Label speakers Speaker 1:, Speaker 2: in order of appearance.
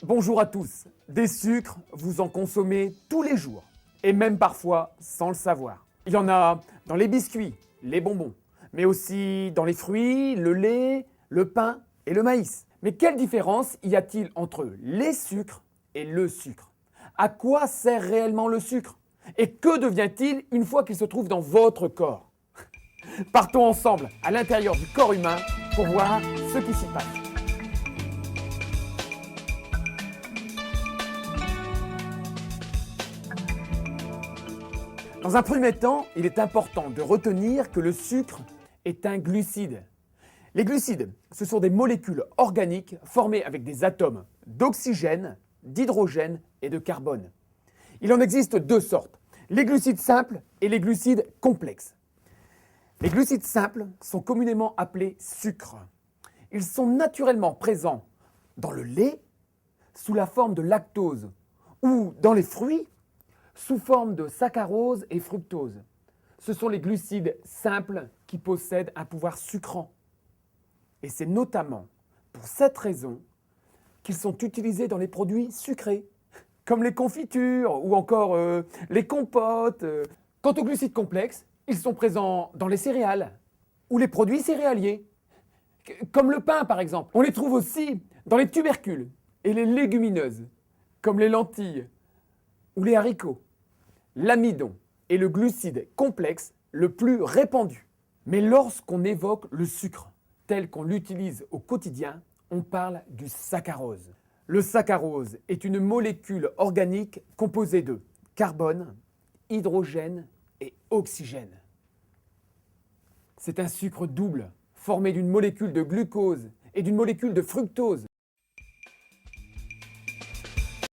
Speaker 1: Bonjour à tous. Des sucres, vous en consommez tous les jours, et même parfois sans le savoir. Il y en a dans les biscuits, les bonbons, mais aussi dans les fruits, le lait, le pain et le maïs. Mais quelle différence y a-t-il entre les sucres et le sucre? À quoi sert réellement le sucre? Et que devient-il une fois qu'il se trouve dans votre corps? Partons ensemble à l'intérieur du corps humain pour voir ce qui s'y passe. Dans un premier temps, il est important de retenir que le sucre est un glucide. Les glucides, ce sont des molécules organiques formées avec des atomes d'oxygène, d'hydrogène et de carbone. Il en existe deux sortes, les glucides simples et les glucides complexes. Les glucides simples sont communément appelés sucres. Ils sont naturellement présents dans le lait sous la forme de lactose ou dans les fruits sous forme de saccharose et fructose. Ce sont les glucides simples qui possèdent un pouvoir sucrant. Et c'est notamment pour cette raison qu'ils sont utilisés dans les produits sucrés, comme les confitures ou encore les compotes. Quant aux glucides complexes, ils sont présents dans les céréales ou les produits céréaliers, comme le pain par exemple. On les trouve aussi dans les tubercules et les légumineuses, comme les lentilles ou les haricots. L'amidon est le glucide complexe le plus répandu. Mais lorsqu'on évoque le sucre tel qu'on l'utilise au quotidien, on parle du saccharose. Le saccharose est une molécule organique composée de carbone, hydrogène et oxygène. C'est un sucre double formé d'une molécule de glucose et d'une molécule de fructose.